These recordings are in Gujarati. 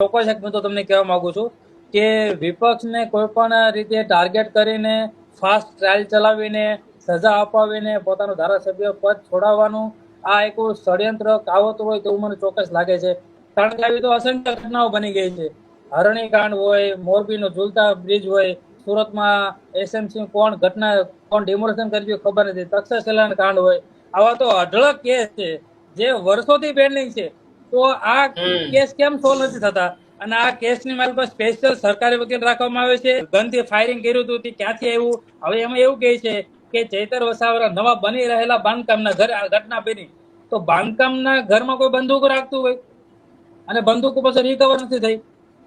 ચોક્કસ એક હું તો તમને કહેવા માંગુ છું કે વિપક્ષને કોઈ પણ રીતે ટાર્ગેટ કરીને ફાસ્ટ ટ્રાયલ ચલાવીને સજા અપાવીને પોતાનું ધારાસભ્ય પદ છોડાવવાનું આ એક ષડયંત્ર કાવતરું હોય તેવું મને ચોક્કસ લાગે છે. કારણ કે આવી તો અસંખ્ય ઘટનાઓ બની ગઈ છે. હરણીકાંડ હોય, મોરબીનો ઝૂલતા બ્રિજ હોય, સુરતમાં એસએમસી કોણ ડિમોલેશન કર્યું ખબર નથી, તક્ષશિલા કાંડ હોય, આવા તો અઢળક કેસ છે જે વર્ષોથી પેન્ડિંગ છે. તો આ કેસ કેમ સોલ્વ નથી થતા? અને આ કેસની મારી પાસે સ્પેશિયલ સરકારી વકીલ રાખવામાં આવે છે. ગનથી ફાયરિંગ કર્યું હતું તે ક્યાંથી આવ્યું? હવે એમાં એવું કહે છે કે ચૈતર વસાવાના નવા બની રહેલા બાંધકામના ઘર આ ઘટના બની. તો બાંધકામના ઘરમાં કોઈ બંદૂક રાખતું હોય અને બંદૂક પછી રિકવર નથી થઈ,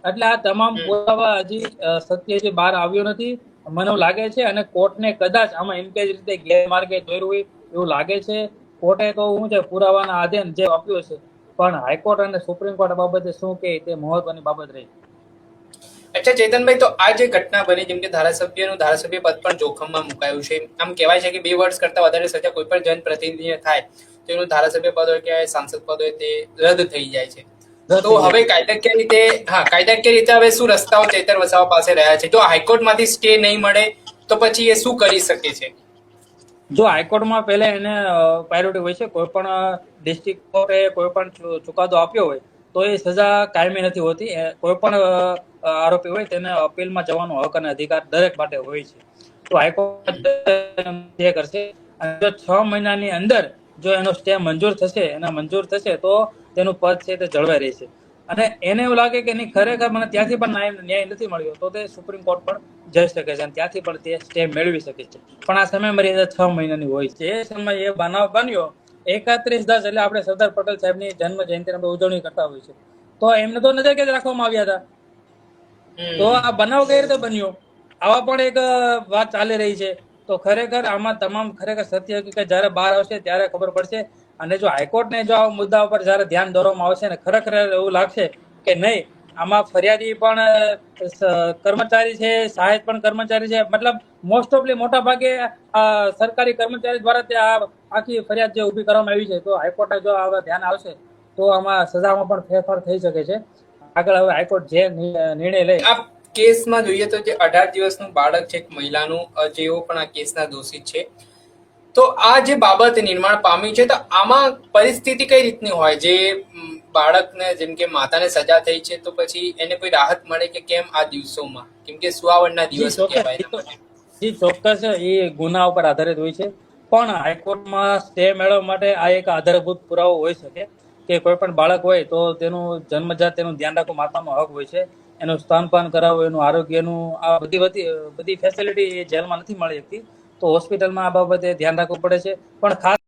એટલે આ તમામ પુરાવા હજી સત્ય હજી બહાર આવ્યો નથી મને લાગે છે. અને કોર્ટને કદાચ આમાં ઇમ્પેજ રીતે ગેરમાર્ગે દોર્યું હોય એવું લાગે છે. કોર્ટે તો શું છે પુરાવાના આધીન જે આપ્યો છે, પણ હાઈકોર્ટ અને સુપ્રીમ કોર્ટ બાબતે શું કહે તે મહત્વની બાબત રહી. અચ્છા ચેતનભાઈ, તો આ જે ઘટના બની, જેમ કે ધારાસભ્ય પદ પણ જોખમમાં મુકાયું છે, આમ કહેવાય છે કે 2 વર્ષ કરતા વધારે સજા કોઈ પણ જનપ્રતિનિધિને થાય તો એનું ધારાસભ્ય પદ હોય કે સાંસદ પદ હોય તે રદ થઈ જાય છે. તો હવે કાયદાકીય રીતે હવે શું રસ્તાઓ ચૈતર વસાવા પાસે રહ્યા છે? જો હાઈકોર્ટમાંથી સ્ટે નહીં મળે તો પછી એ શું કરી શકે છે? જો હાઈકોર્ટમાં પહેલા એને પ્રાયોરિટી હોય છે, કોઈ પણ ડિસ્ટ્રિક્ટ કોર્ટે કોઈ પણ ચુકાદો આપ્યો હોય તો એ સજા કાયમી નથી હોતી. કોઈ પણ આરોપી હોય તેને અપીલમાં જવાનો હક અને અધિકાર દરેક માટે હોય છે. તો હાઈકોર્ટ જે કરશે, અને જો 6 મહિનાની અંદર જો એનો સ્ટે મંજૂર થશે તો તેનું પદ છે તે જળવાઈ રહેશે. અને એને એવું લાગે કે નહીં ખરેખર મને ત્યાંથી પણ ન્યાય નથી મળ્યો તો તે સુપ્રીમ કોર્ટ પણ જઈ શકે છે અને ત્યાંથી પણ તે સ્ટે મેળવી શકે છે. પણ આ સમય મર્યાદા 6 મહિનાની હોય છે. એ સમય એ બનાવ બન્યો 31/10 એટલે આપણે સરદાર પટેલ સાહેબની જન્મ જયંતિની આપણે ઉજવણી કરતા હોય છે, તો એમને તો નજરકેદ રાખવામાં આવ્યા હતા. તો આ બનાવ કઈ રીતે બન્યો, આવા પણ એક વાત ચાલી રહી છે. તો ખરેખર આમાં તમામ ખરેખર સત્ય હકીકત જયારે બહાર આવશે ત્યારે ખબર પડશે. અને જો હાઈકોર્ટને જો આ મુદ્દા ઉપર જયારે ધ્યાન દોરવામાં આવશે ને ખરેખર એવું લાગશે કે નહીં આમાં ફરિયાદી પણ કર્મચારી છે, સહાયક પણ કર્મચારી છે, મતલબ મોસ્ટ ઓફલી મોટા ભાગે સરકારી કર્મચારી દ્વારા તે આખી ફરિયાદ જે ઉભી કરવામાં આવી છે. તો હાઈકોર્ટે જો આ ધ્યાન આવશે તો આમાં સજામાં પણ ફેરફાર થઈ શકે છે. આગળ હવે હાઈકોર્ટ જે નિર્ણય લે. આ કેસમાં જોઈએ તો જે 18 દિવસનું બાળક છે, એક મહિલાનું, જેઓ પણ આ કેસના દોષિત છે, તો આ જે બાબત નિર્માણ પામી છે, તો આમાં પરિસ્થિતિ કઈ રીતની હોય? જે બાળકને જેમ કે માતાને સજા થઈ છે તો પછી એને કોઈ રાહત મળે કે કેમ આ દિવસોમાં? કેમ કે સુવાવડના દિવસો કહેવાય. જી ચોક્કસ, એ ગુના ઉપર આધારિત હોય છે. પણ હાઈકોર્ટમાં સ્ટે મેળવવા માટે આ એક આધારભૂત પુરાવો હોઈ શકે કે કોઈ પણ બાળક હોય તો તેનું જન્મજાત તેનું ધ્યાન રાખવું માતાનો હક હોય છે. એનું સ્તનપાન કરાવવું, એનું આરોગ્યનું આ બધી ફેસિલિટી જેલમાં નથી મળી શકતી. તો હોસ્પિટલમાં આ બાબતે ધ્યાન રાખવું પડે છે. પણ ખાસ